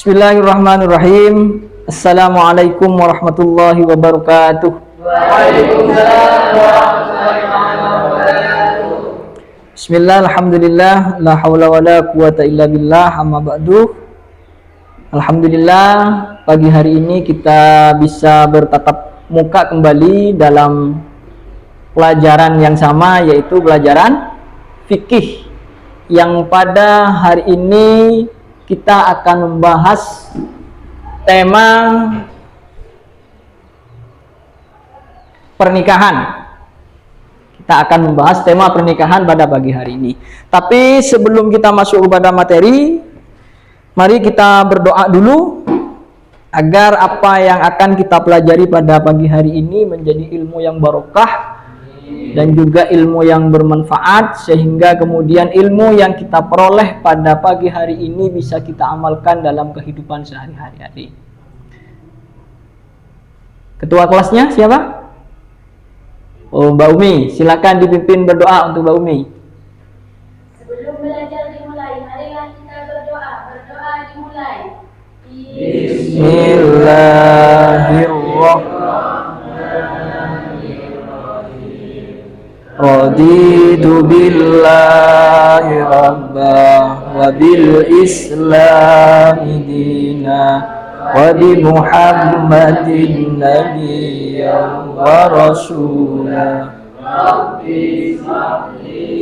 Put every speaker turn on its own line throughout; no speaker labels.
Bismillahirrahmanirrahim. Assalamualaikum warahmatullahi wabarakatuh.
Waalaikumsalam warahmatullahi wabarakatuh.
Bismillah, alhamdulillah, la haula wa la quwata illa billah, amma ba'du. Alhamdulillah, pagi hari ini kita bisa bertatap muka kembali dalam pelajaran yang sama, yaitu pelajaran fikih, yang pada hari ini kita akan membahas tema pernikahan. Kita akan membahas tema pernikahan pada pagi hari ini. Tapi sebelum kita masuk kepada materi, mari kita berdoa dulu agar apa yang akan kita pelajari pada pagi hari ini menjadi ilmu yang barokah dan juga ilmu yang bermanfaat, sehingga kemudian ilmu yang kita peroleh pada pagi hari ini bisa kita amalkan dalam kehidupan sehari-hari. Ketua kelasnya siapa? Oh, Mbak Umi, silakan dipimpin berdoa untuk Mbak Umi.
Sebelum belajar dimulai, marilah kita berdoa. Berdoa dimulai.
Bismillahirrahmanirrahim. Raditu billahi rabba wa bil islami dina wa bi muhammadin nabiyyan wa rasulah. Rabbi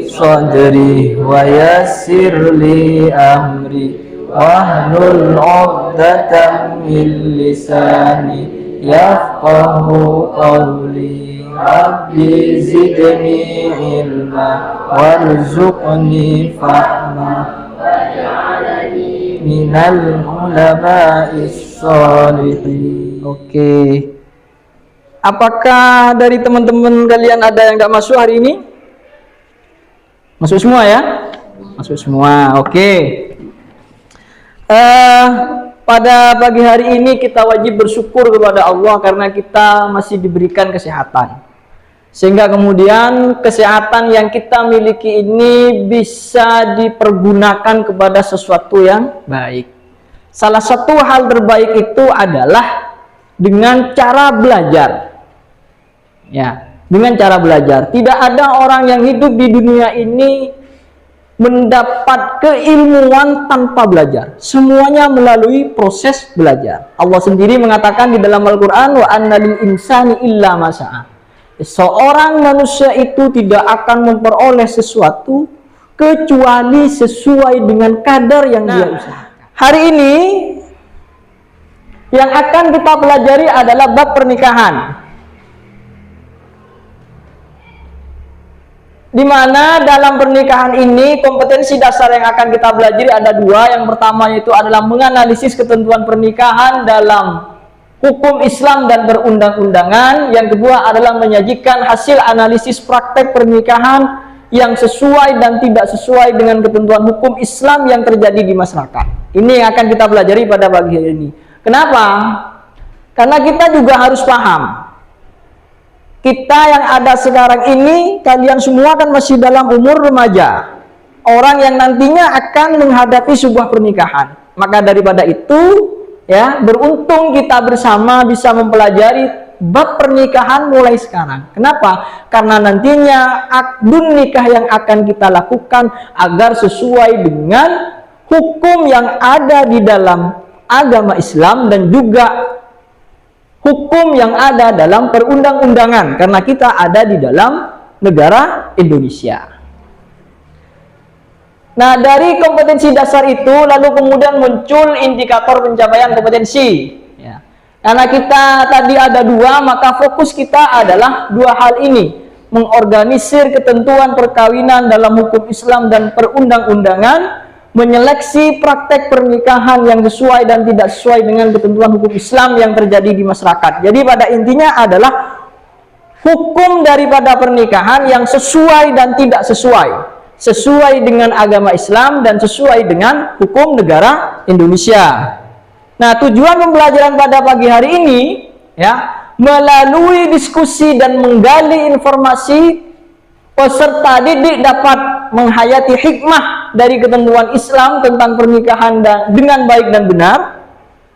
sadri wa yassir li amri wahlul 'uqdatam min lisani yafqahu qawli. Rabbi zidni ilma warzuqni fahma waj'alni minal ulama'is sholihin. Oke. Apakah dari teman-teman kalian ada yang nggak masuk hari ini? Masuk semua ya? Masuk semua. Oke. Pada pagi hari ini kita wajib bersyukur kepada Allah karena kita masih diberikan kesehatan, sehingga kemudian kesehatan yang kita miliki ini bisa dipergunakan kepada sesuatu yang baik. Salah satu hal terbaik itu adalah dengan cara belajar. Ya, dengan cara belajar. Tidak ada orang yang hidup di dunia ini mendapat keilmuan tanpa belajar. Semuanya melalui proses belajar. Allah sendiri mengatakan di dalam Al-Quran, wa anna lil insani illa ma sa'a. Seorang manusia itu tidak akan memperoleh sesuatu kecuali sesuai dengan kadar yang dia usahakan. Hari ini yang akan kita pelajari adalah bab pernikahan, di mana dalam pernikahan ini kompetensi dasar yang akan kita pelajari ada dua. Yang pertama itu adalah menganalisis ketentuan pernikahan dalam hukum Islam dan perundang-undangan. Yang kedua adalah menyajikan hasil analisis praktek pernikahan yang sesuai dan tidak sesuai dengan ketentuan hukum Islam yang terjadi di masyarakat. Ini yang akan kita pelajari pada pagi hari ini. Kenapa? Karena kita juga harus paham, kita yang ada sekarang ini, kalian semua kan masih dalam umur remaja, orang yang nantinya akan menghadapi sebuah pernikahan. Maka daripada itu, ya, beruntung kita bersama bisa mempelajari bab pernikahan mulai sekarang. Kenapa? Karena nantinya akdun nikah yang akan kita lakukan agar sesuai dengan hukum yang ada di dalam agama Islam dan juga hukum yang ada dalam perundang-undangan, karena kita ada di dalam negara Indonesia. Nah, dari kompetensi dasar itu lalu kemudian muncul indikator pencapaian kompetensi, ya. Karena kita tadi ada dua, maka fokus kita adalah dua hal ini: mengorganisir ketentuan perkawinan dalam hukum Islam dan perundang-undangan, menyeleksi praktek pernikahan yang sesuai dan tidak sesuai dengan ketentuan hukum Islam yang terjadi di masyarakat. Jadi pada intinya adalah hukum daripada pernikahan yang sesuai dan tidak sesuai, sesuai dengan agama Islam dan sesuai dengan hukum negara Indonesia. Nah, tujuan pembelajaran pada pagi hari ini, ya, melalui diskusi dan menggali informasi, peserta didik dapat menghayati hikmah dari ketentuan Islam tentang pernikahan dengan baik dan benar,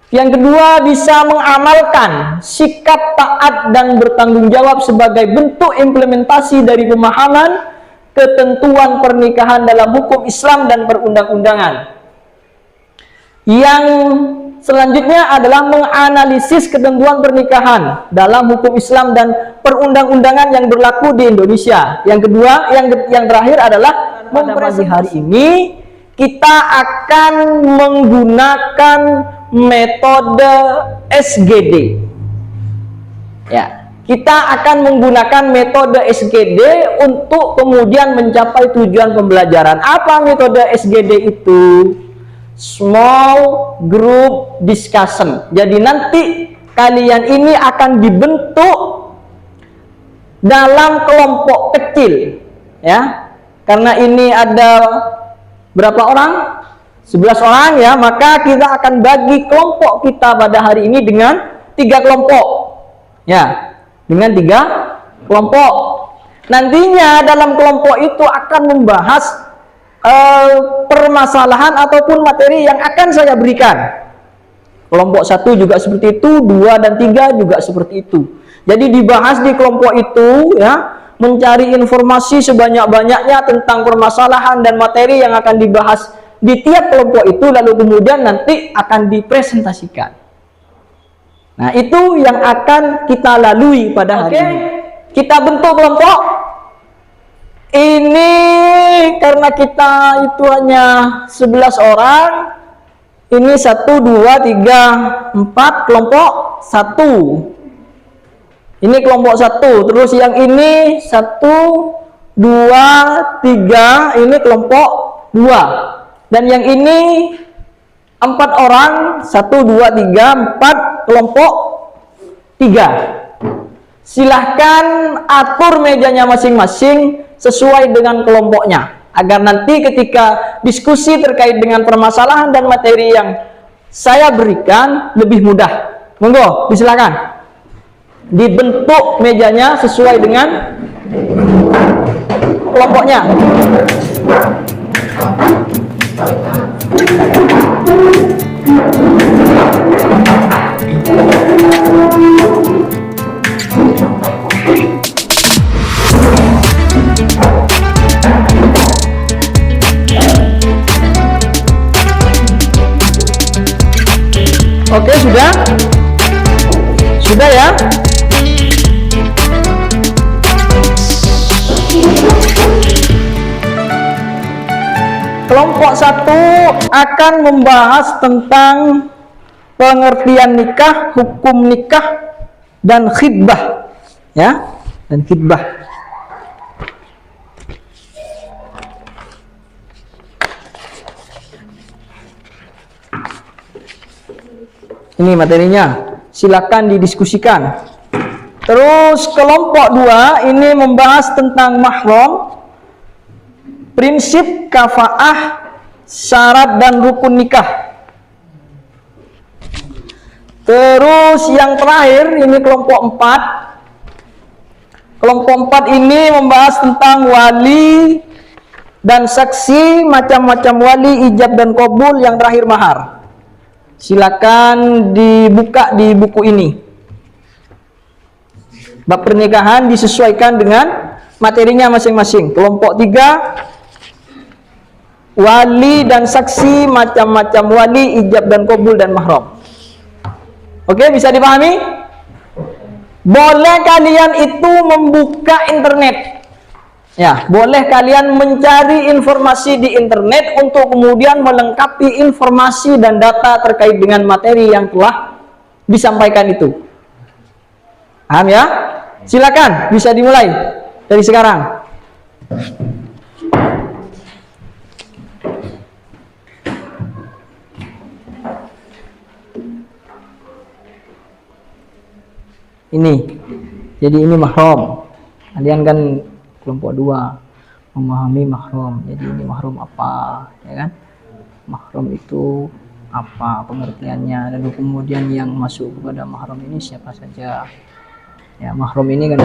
Yang kedua, bisa mengamalkan sikap taat dan bertanggung jawab sebagai bentuk implementasi dari pemahaman ketentuan pernikahan dalam hukum Islam dan perundang-undangan. Yang selanjutnya adalah menganalisis ketentuan pernikahan dalam hukum Islam dan perundang-undangan yang berlaku di Indonesia. Yang kedua, yang terakhir adalah mempresentasi hari ini kita akan menggunakan metode SGD. Ya, kita akan menggunakan metode SGD untuk kemudian mencapai tujuan pembelajaran. Apa metode SGD itu? Small Group Discussion. Jadi nanti kalian ini akan dibentuk dalam kelompok kecil, ya. Karena ini ada berapa orang? 11 orang, ya. Maka kita akan bagi kelompok kita pada hari ini dengan 3 kelompok, ya. Dengan 3 kelompok. Nantinya dalam kelompok itu akan membahas permasalahan ataupun materi yang akan saya berikan. Kelompok 1 juga seperti itu, 2 dan 3 juga seperti itu. Jadi dibahas di kelompok itu, ya, mencari informasi sebanyak-banyaknya tentang permasalahan dan materi yang akan dibahas di tiap kelompok itu, lalu kemudian nanti akan dipresentasikan. Nah, itu yang akan kita lalui pada hari ini. Kita bentuk kelompok. Ini karena kita itu hanya 11 orang, ini 1, 2, 3, 4 kelompok 1. Ini kelompok 1. Terus yang ini 1, 2, 3, ini kelompok 2. Dan yang ini 4 orang, 1, 2, 3, 4 kelompok 3. Silahkan atur mejanya masing-masing sesuai dengan kelompoknya, agar nanti ketika diskusi terkait dengan permasalahan dan materi yang saya berikan lebih mudah. Monggo, disilakan dibentuk mejanya sesuai dengan kelompoknya. Oke, sudah? Sudah, ya? Kelompok 1 akan membahas tentang pengertian nikah, hukum nikah, dan khitbah, ya, dan khitbah. Ini materinya, silakan didiskusikan. Terus kelompok 2 ini membahas tentang mahram, prinsip kafaah, syarat dan rukun nikah. Terus yang terakhir ini kelompok 4. Kelompok 4 ini membahas tentang wali dan saksi, macam-macam wali, ijab dan qabul, yang terakhir mahar. Silakan dibuka di buku ini. Bab pernikahan disesuaikan dengan materinya masing-masing. Kelompok 3, wali dan saksi, macam-macam wali, ijab dan qabul dan mahram. Oke, bisa dipahami? Boleh kalian itu membuka internet. Ya, boleh kalian mencari informasi di internet untuk kemudian melengkapi informasi dan data terkait dengan materi yang telah disampaikan itu. Paham, ya? Silakan, bisa dimulai dari sekarang. Ini, jadi ini mahram. Kalian kan kelompok 2 memahami mahram. Jadi ini mahram apa, ya kan? Mahram itu apa pengertiannya, lalu kemudian yang masuk kepada mahram ini siapa saja. Ya, mahram ini kan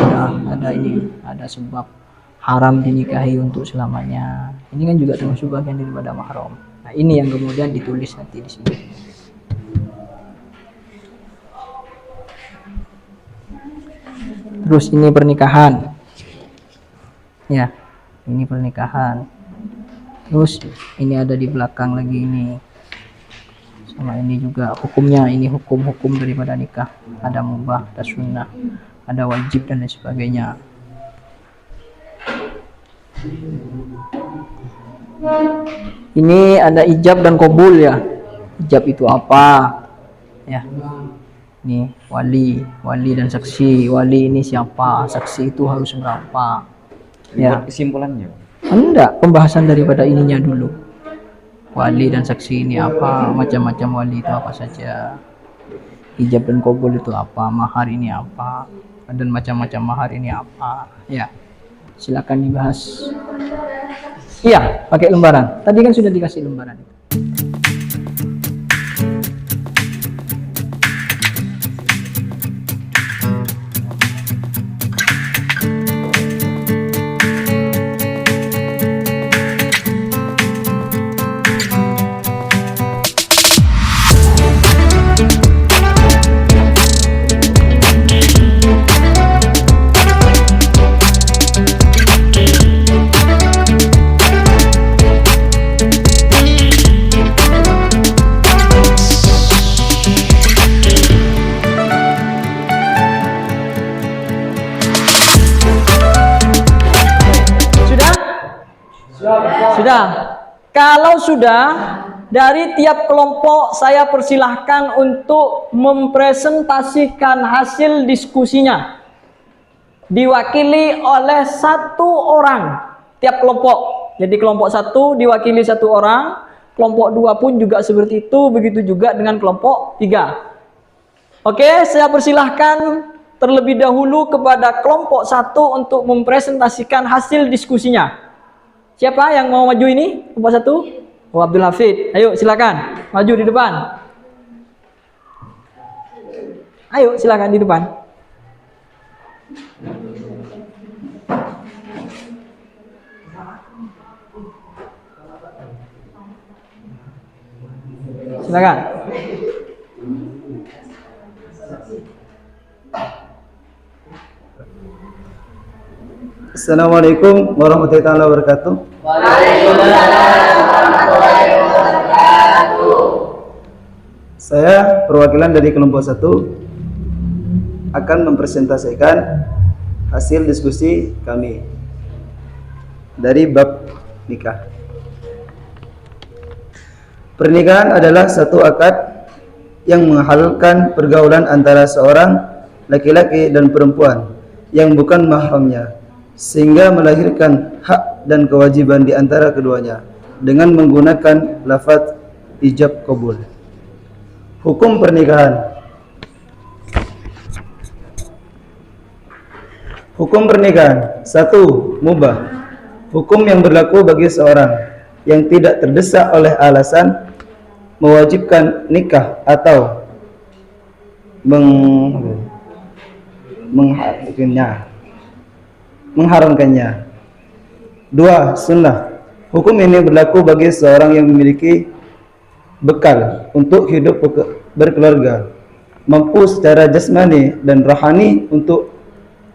ada sebab haram dinikahi untuk selamanya. Ini kan juga termasuk bagian daripada mahram. Nah, ini yang kemudian ditulis nanti di sini. Terus ini pernikahan. Ya, ini pernikahan. Terus ini ada di belakang lagi ini. Sama ini juga hukumnya, ini hukum-hukum daripada nikah. Ada mubah, ada sunnah, ada wajib dan lain sebagainya. Ini ada ijab dan qabul ya. Ijab itu apa? Ya. Ini wali dan saksi. Wali ini siapa? Saksi itu harus berapa? Ya.
Kesimpulannya.
Enggak, pembahasan daripada ininya dulu. Wali dan saksi ini apa? Macam-macam wali itu apa saja? Ijab dan qabul itu apa? Mahar ini apa? Dan macam-macam mahar ini apa? Ya. Silakan dibahas. Iya, pakai lembaran. Tadi kan sudah dikasih lembaran. Sudah. Kalau sudah, dari tiap kelompok saya persilahkan untuk mempresentasikan hasil diskusinya. Diwakili oleh satu orang tiap kelompok. Jadi kelompok satu diwakili satu orang, kelompok dua pun juga seperti itu, begitu juga dengan kelompok tiga. Oke, saya persilahkan terlebih dahulu kepada kelompok satu untuk mempresentasikan hasil diskusinya. Siapa yang mau maju ini? Kelompok satu? Oh, Abdul Hafid. Ayo silakan maju di depan. Ayo silakan di depan. Silakan.
Assalamualaikum warahmatullahi wabarakatuh. Saya perwakilan dari kelompok 1 akan mempresentasikan hasil diskusi kami dari bab nikah. Pernikahan adalah satu akad yang menghalalkan pergaulan antara seorang laki-laki dan perempuan yang bukan mahramnya, sehingga melahirkan hak dan kewajiban di antara keduanya dengan menggunakan lafaz ijab qabul. Hukum pernikahan. Hukum pernikahan. 1. Mubah. Hukum yang berlaku bagi seorang yang tidak terdesak oleh alasan mewajibkan nikah atau mengharamkannya. 2. Sunnah. Hukum ini berlaku bagi seorang yang memiliki bekal untuk hidup berkeluarga, mampu secara jasmani dan rohani untuk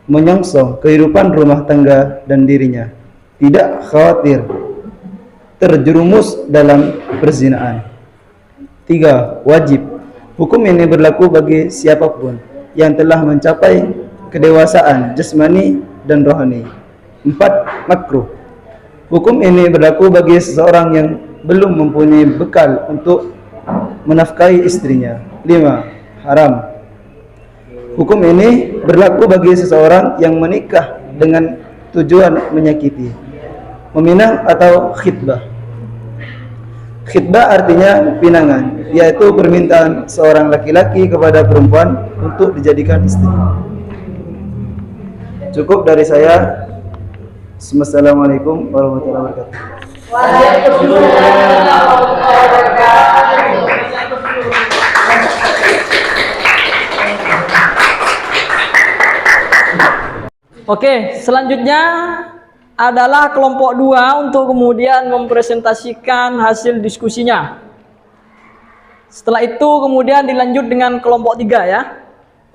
menyongsong kehidupan rumah tangga dan dirinya, tidak khawatir terjerumus dalam perzinaan. 3. Wajib. Hukum ini berlaku bagi siapapun yang telah mencapai kedewasaan jasmani dan rohani. 4. Makruh. Hukum ini berlaku bagi seseorang yang belum mempunyai bekal untuk menafkahi istrinya. 5. Haram. Hukum ini berlaku bagi seseorang yang menikah dengan tujuan menyakiti, meminang atau khitbah. Khitbah artinya pinangan, yaitu permintaan seorang laki-laki kepada perempuan untuk dijadikan istri. Cukup dari saya. Assalamualaikum warahmatullahi wabarakatuh.
Oke, selanjutnya adalah kelompok 2 untuk kemudian mempresentasikan hasil diskusinya. Setelah itu kemudian dilanjut dengan kelompok 3 ya.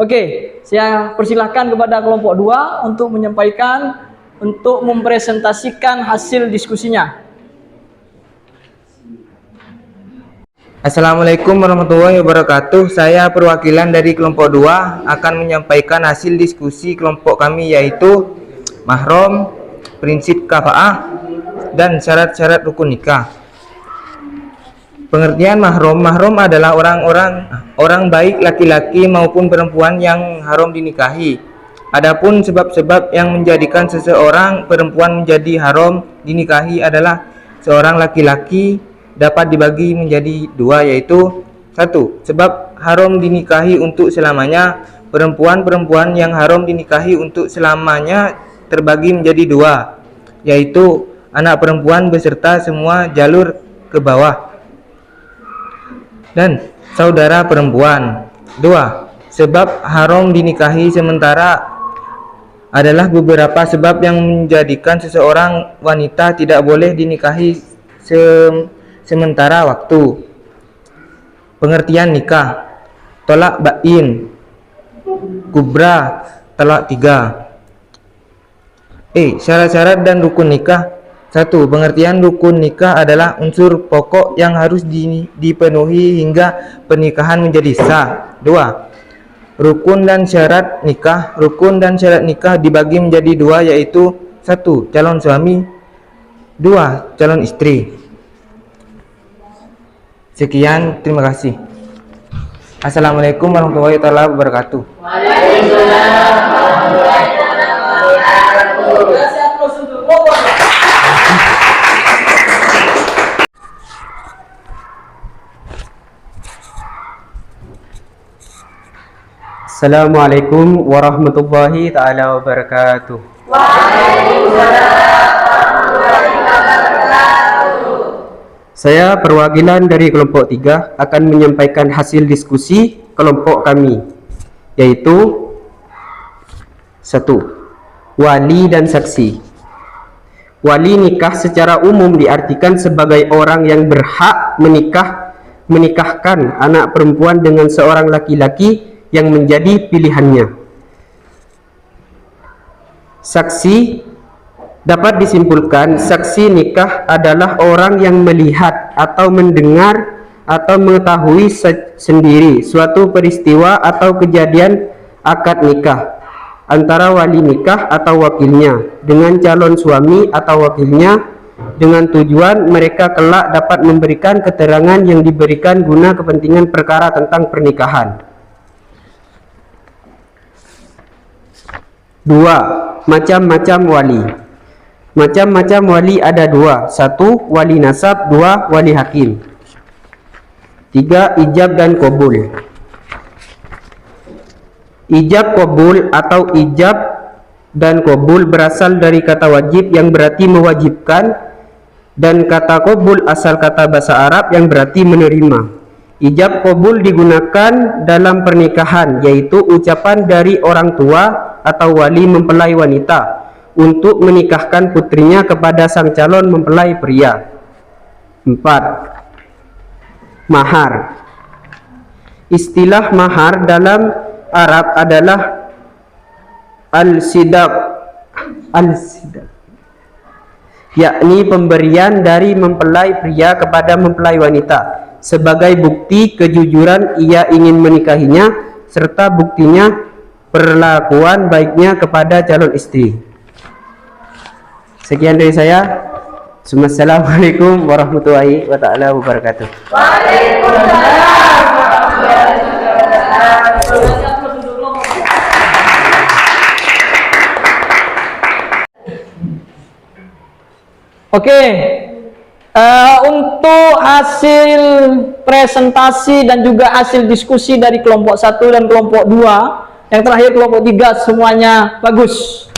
Oke, saya persilahkan kepada kelompok 2 untuk menyampaikan, untuk mempresentasikan hasil diskusinya.
Assalamualaikum warahmatullahi wabarakatuh. Saya perwakilan dari kelompok 2 akan menyampaikan hasil diskusi kelompok kami, yaitu mahram, prinsip kafaah, dan syarat-syarat rukun nikah. Pengertian mahram. Mahram adalah orang baik laki-laki maupun perempuan yang haram dinikahi. Adapun sebab-sebab yang menjadikan seseorang perempuan menjadi haram dinikahi adalah seorang laki-laki dapat dibagi menjadi 2, yaitu 1. Sebab haram dinikahi untuk selamanya. Perempuan yang haram dinikahi untuk selamanya terbagi menjadi 2, yaitu anak perempuan beserta semua jalur ke bawah dan saudara perempuan. 2. Sebab haram dinikahi sementara adalah beberapa sebab yang menjadikan seseorang wanita tidak boleh dinikahi sementara waktu. Pengertian nikah: tolak bain, kubra, talak 3. Syarat-syarat dan rukun nikah. 1. Pengertian rukun nikah adalah unsur pokok yang harus dipenuhi hingga pernikahan menjadi sah. 2. Rukun dan syarat nikah. Rukun dan syarat nikah dibagi menjadi 2, yaitu 1. Calon suami, 2. Calon istri. Sekian, terima kasih. Assalamualaikum warahmatullahi wabarakatuh.
Waalaikumsalam warahmatullahi wabarakatuh.
Assalamualaikum warahmatullahi ta'ala wabarakatuh. Saya perwakilan dari kelompok 3 akan menyampaikan hasil diskusi kelompok kami, yaitu 1. Wali dan saksi. Wali nikah secara umum diartikan sebagai orang yang berhak menikahkan anak perempuan dengan seorang laki-laki yang menjadi pilihannya. Saksi dapat disimpulkan, saksi nikah adalah orang yang melihat atau mendengar atau mengetahui sendiri suatu peristiwa atau kejadian akad nikah antara wali nikah atau wakilnya dengan calon suami atau wakilnya, dengan tujuan mereka kelak dapat memberikan keterangan yang diberikan guna kepentingan perkara tentang pernikahan. 2. Macam-macam wali. Macam-macam wali ada 2. 1. Wali nasab. 2. Wali hakim. 3. Ijab dan qabul. Ijab qabul atau ijab dan qabul berasal dari kata wajib yang berarti mewajibkan, dan kata qabul asal kata bahasa Arab yang berarti menerima. Ijab qabul digunakan dalam pernikahan, yaitu ucapan dari orang tua atau wali mempelai wanita untuk menikahkan putrinya kepada sang calon mempelai pria. 4. Mahar. Istilah mahar dalam Arab adalah al-sidaq, yakni pemberian dari mempelai pria kepada mempelai wanita sebagai bukti kejujuran ia ingin menikahinya serta buktinya perlakuan baiknya kepada calon istri. Sekian dari saya. Assalamualaikum warahmatullahi wabarakatuh.
Oke, untuk hasil presentasi dan juga hasil diskusi dari kelompok 1 dan kelompok 2, yang terakhir kelompok 3, semuanya bagus.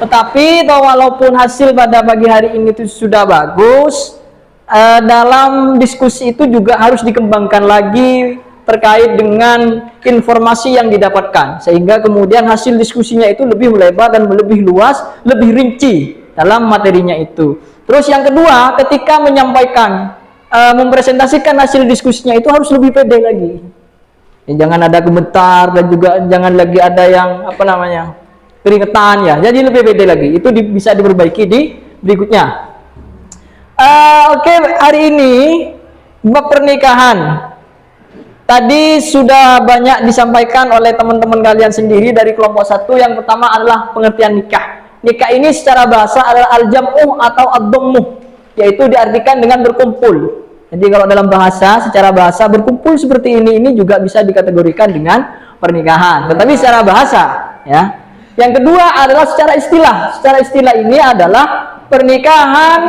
Tetapi walaupun hasil pada pagi hari ini itu sudah bagus, dalam diskusi itu juga harus dikembangkan lagi terkait dengan informasi yang didapatkan, sehingga kemudian hasil diskusinya itu lebih melebar dan lebih luas, lebih rinci dalam materinya itu. Terus yang kedua, ketika menyampaikan mempresentasikan hasil diskusinya itu harus lebih pede lagi. Ya, jangan ada gemetar dan juga jangan lagi ada yang apa namanya keringetan ya. Jadi lebih pede lagi. Itu bisa diperbaiki di berikutnya. Oke, hari ini bab pernikahan. Tadi sudah banyak disampaikan oleh teman-teman kalian sendiri dari kelompok 1. Yang pertama adalah pengertian nikah. Nikah ini secara bahasa adalah al-jam'u atau ad-dhammu, yaitu diartikan dengan berkumpul. Jadi kalau dalam bahasa, secara bahasa berkumpul seperti ini juga bisa dikategorikan dengan pernikahan. Tetapi secara bahasa, ya. Yang kedua adalah secara istilah. Secara istilah ini adalah pernikahan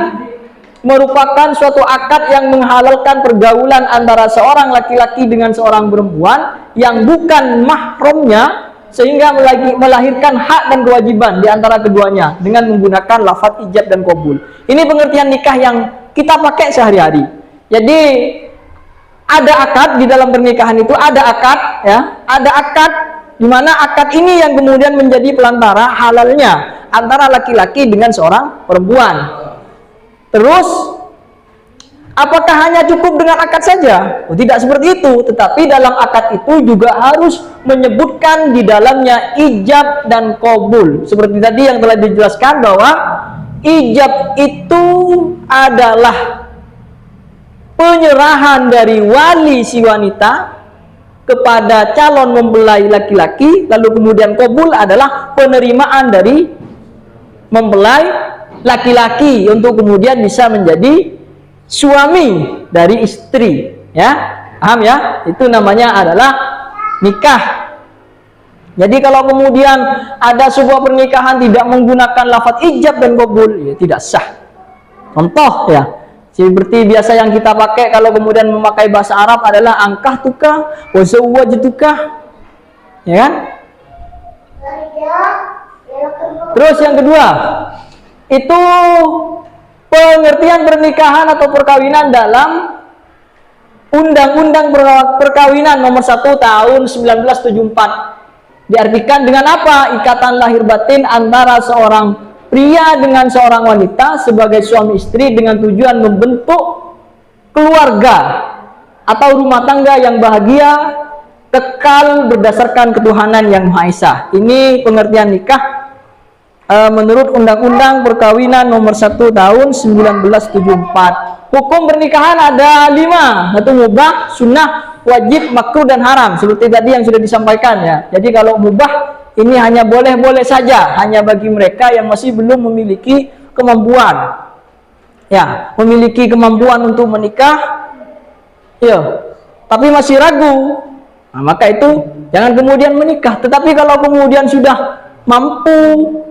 merupakan suatu akad yang menghalalkan pergaulan antara seorang laki-laki dengan seorang perempuan yang bukan mahramnya, sehingga melahirkan hak dan kewajiban di antara keduanya dengan menggunakan lafaz ijab dan qabul. Ini pengertian nikah yang kita pakai sehari-hari. Jadi ada akad di dalam pernikahan itu, ada akad ya, ada akad di mana akad ini yang kemudian menjadi pelantara halalnya antara laki-laki dengan seorang perempuan. Terus, apakah hanya cukup dengan akad saja? Oh, tidak seperti itu. Tetapi dalam akad itu juga harus menyebutkan di dalamnya ijab dan qabul. Seperti tadi yang telah dijelaskan bahwa ijab itu adalah penyerahan dari wali si wanita kepada calon mempelai laki-laki. Lalu kemudian qabul adalah penerimaan dari mempelai laki-laki untuk kemudian bisa menjadi suami dari istri, ya, paham ya? Itu namanya adalah nikah. Jadi kalau kemudian ada sebuah pernikahan tidak menggunakan lafaz ijab dan qabul, ya tidak sah. Contoh ya, seperti biasa yang kita pakai kalau kemudian memakai bahasa Arab adalah angkah tuka, wazawwajtuka, ya kan? Terus yang kedua, itu pengertian pernikahan atau perkawinan dalam Undang-Undang Perkawinan nomor 1 tahun 1974. Diartikan dengan apa? Ikatan lahir batin antara seorang pria dengan seorang wanita sebagai suami istri dengan tujuan membentuk keluarga atau rumah tangga yang bahagia kekal berdasarkan ketuhanan yang Maha Esa. Ini pengertian nikah menurut Undang-Undang Perkawinan nomor 1 tahun 1974. Hukum pernikahan ada 5, yaitu mubah, sunnah, wajib, makruh, dan haram. Seperti tadi yang sudah disampaikan ya. Jadi kalau mubah ini hanya boleh-boleh saja, hanya bagi mereka yang masih belum memiliki kemampuan. Ya, memiliki kemampuan untuk menikah, ya, tapi masih ragu. Nah, maka itu jangan kemudian menikah. Tetapi kalau kemudian sudah mampu,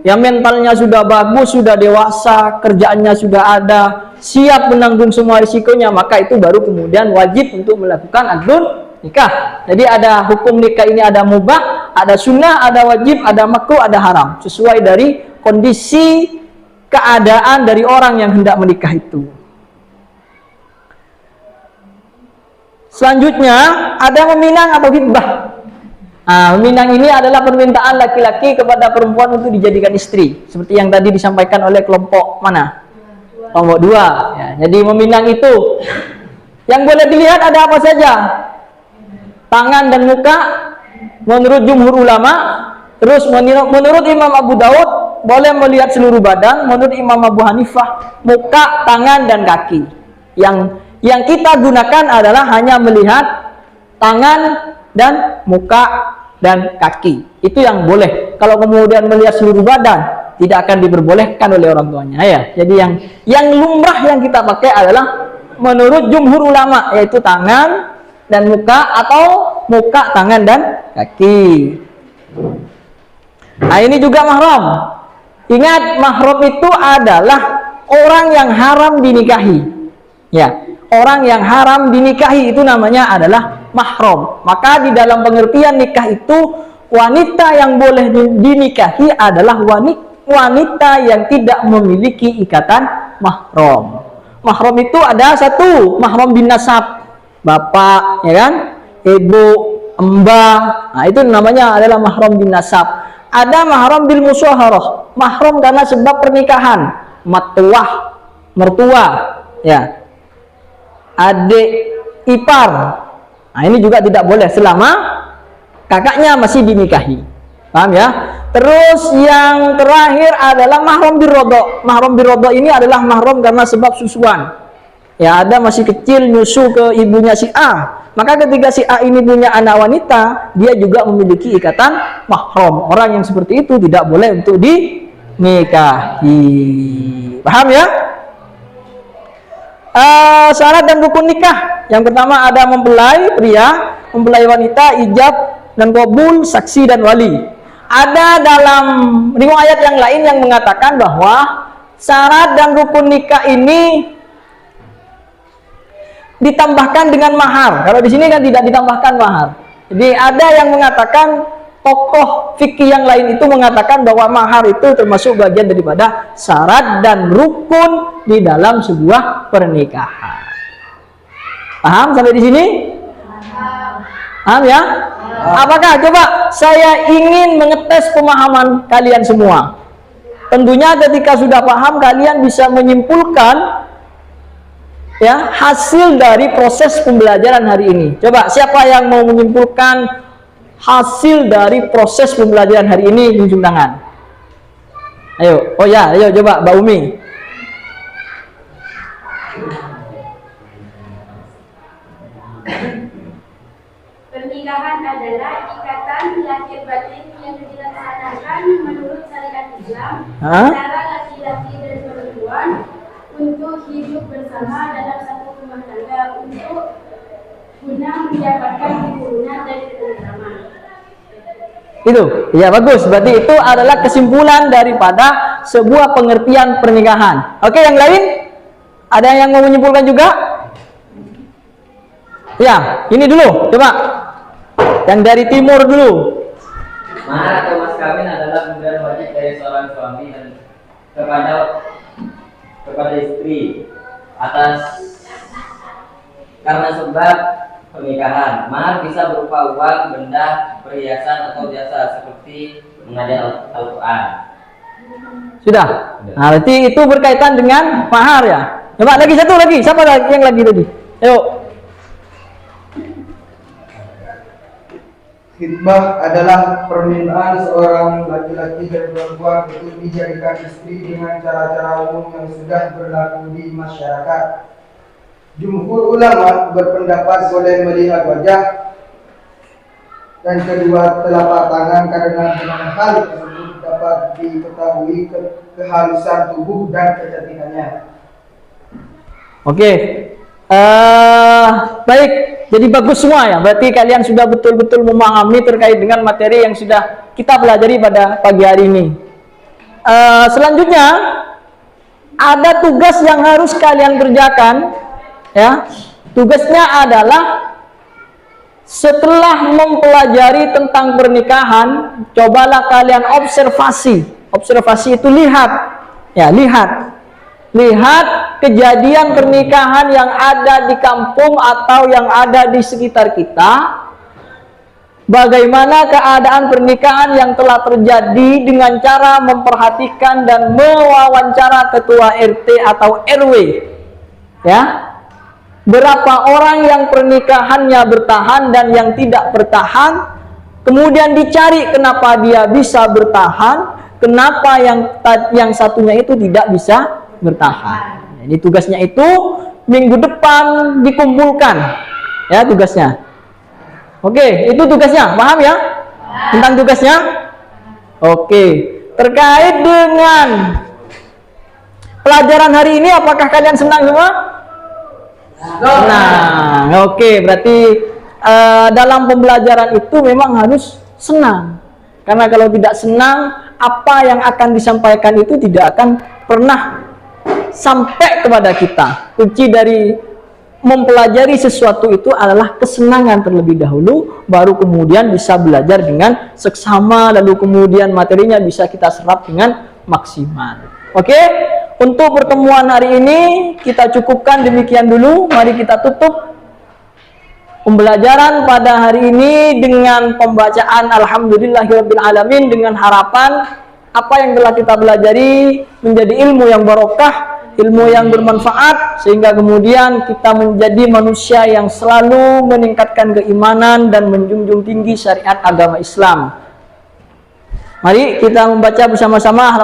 ya mentalnya sudah bagus, sudah dewasa, kerjaannya sudah ada, siap menanggung semua risikonya, maka itu baru kemudian wajib untuk melakukan akdun nikah. Jadi ada hukum nikah ini ada mubah, ada sunnah, ada wajib, ada makruh, ada haram, sesuai dari kondisi keadaan dari orang yang hendak menikah itu. Selanjutnya ada meminang atau hitbah. Meminang ini adalah permintaan laki-laki kepada perempuan untuk dijadikan istri, seperti yang tadi disampaikan oleh kelompok mana? Kelompok 2. Ya, jadi meminang itu yang boleh dilihat ada apa saja? Tangan dan muka menurut jumhur ulama. Terus menurut Imam Abu Daud boleh melihat seluruh badan. Menurut Imam Abu Hanifah muka, tangan, dan kaki. Yang kita gunakan adalah hanya melihat tangan dan muka dan kaki. Itu yang boleh. Kalau kemudian melihat seluruh badan tidak akan diperbolehkan oleh orang tuanya ya. Jadi yang lumrah yang kita pakai adalah menurut jumhur ulama, yaitu tangan dan muka atau muka, tangan, dan kaki. Nah, ini juga mahram. Ingat, mahram itu adalah orang yang haram dinikahi. Ya, orang yang haram dinikahi itu namanya adalah mahram. Maka di dalam pengertian nikah itu, wanita yang boleh dinikahi adalah wanita yang tidak memiliki ikatan mahram. Mahram itu ada satu, mahram bin nasab, bapak, ya kan, ibu, mbah. Nah, itu namanya adalah mahram bin nasab. Ada mahram bil musyaharah, mahram karena sebab pernikahan, mertua, ya. adik ipar. Nah, ini juga tidak boleh selama kakaknya masih dinikahi. Paham ya? Terus yang terakhir adalah mahram birodok. Mahram birodok ini adalah mahram karena sebab susuan. Ya, ada masih kecil nyusu ke ibunya si A. Maka ketika si A ini punya anak wanita, dia juga memiliki ikatan mahram. Orang yang seperti itu tidak boleh untuk dinikahi. Paham ya? Syarat dan rukun nikah. Yang pertama ada mempelai pria, mempelai wanita, ijab dan qabul, saksi dan wali. Ada dalam riwayat yang lain yang mengatakan bahwa syarat dan rukun nikah ini ditambahkan dengan mahar. Kalau di sini kan tidak ditambahkan mahar. Jadi ada yang mengatakan, tokoh fikih yang lain itu mengatakan bahwa mahar itu termasuk bagian daripada syarat dan rukun di dalam sebuah pernikahan. Paham sampai di sini? Paham ya? Apakah? Coba saya ingin mengetes pemahaman kalian semua. Tentunya ketika sudah paham, kalian bisa menyimpulkan ya hasil dari proses pembelajaran hari ini. Coba siapa yang mau menyimpulkan hasil dari proses pembelajaran hari ini, tunjuk tangan. Ayo, oh ya, ayo coba Mbak Umi.
Pernikahan adalah ikatan lahir batin yang dilaksanakan menurut syariat Islam antara laki-laki dan perempuan untuk hidup bersama dalam satu rumah tangga untuk guna mendapatkan keturunan dan ketentraman.
Itu, ya bagus. Berarti itu adalah kesimpulan daripada sebuah pengertian pernikahan. Oke, yang lain? Ada yang mau menyimpulkan juga? Ya, ini dulu, coba. Yang dari timur dulu.
Mahar atau mas kawin adalah pemberian wajib dari seorang suami dan kepada istri atas karena sebab pernikahan. Mahar bisa berupa uang, benda, perhiasan atau jasa seperti mengajar Al-Quran.
Sudah. Nah, berarti itu berkaitan dengan mahar ya. Coba lagi satu lagi. Siapa lagi yang lagi tadi? Ayo.
Khitbah adalah permintaan seorang laki-laki dan perempuan untuk dijadikan istri dengan cara-cara umum yang sudah berlaku di masyarakat. Jumhur ulama berpendapat boleh melihat wajah dan kedua telapak tangan karena dengan hal tersebut dapat diketahui kehalusan tubuh dan kecantikannya.
Oke. Baik. Jadi bagus semua ya. Berarti kalian sudah betul-betul memahami terkait dengan materi yang sudah kita pelajari pada pagi hari ini. Selanjutnya ada tugas yang harus kalian kerjakan. Ya, tugasnya adalah setelah mempelajari tentang pernikahan, cobalah kalian observasi. Observasi itu lihat, ya lihat kejadian pernikahan yang ada di kampung atau yang ada di sekitar kita. Bagaimana keadaan pernikahan yang telah terjadi dengan cara memperhatikan dan mewawancara ketua RT atau RW, ya. Berapa orang yang pernikahannya bertahan dan yang tidak bertahan, kemudian dicari kenapa dia bisa bertahan, kenapa yang satunya itu tidak bisa bertahan. Jadi tugasnya itu minggu depan dikumpulkan, ya tugasnya. Oke, itu tugasnya, paham ya? Tentang tugasnya? Oke, terkait dengan pelajaran hari ini, apakah kalian senang semua? Nah, oke, berarti dalam pembelajaran itu memang harus senang. Karena kalau tidak senang, apa yang akan disampaikan itu tidak akan pernah sampai kepada kita. Kunci dari mempelajari sesuatu itu adalah kesenangan terlebih dahulu, baru kemudian bisa belajar dengan seksama, lalu kemudian materinya bisa kita serap dengan maksimal. Oke, untuk pertemuan hari ini kita cukupkan demikian dulu. Mari kita tutup pembelajaran pada hari ini dengan pembacaan Alhamdulillahirabbil alamin, dengan harapan apa yang telah kita pelajari menjadi ilmu yang barokah ilmu yang bermanfaat, sehingga kemudian kita menjadi manusia yang selalu meningkatkan keimanan dan menjunjung tinggi syariat agama Islam. Mari kita membaca bersama-sama.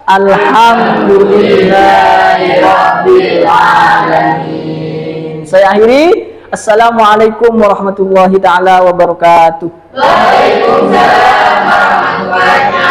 Alhamdulillahirabbil alamin. Saya akhiri. Assalamualaikum warahmatullahi taala wabarakatuh.
Waalaikumsalam warahmatullahi wabarakatuh.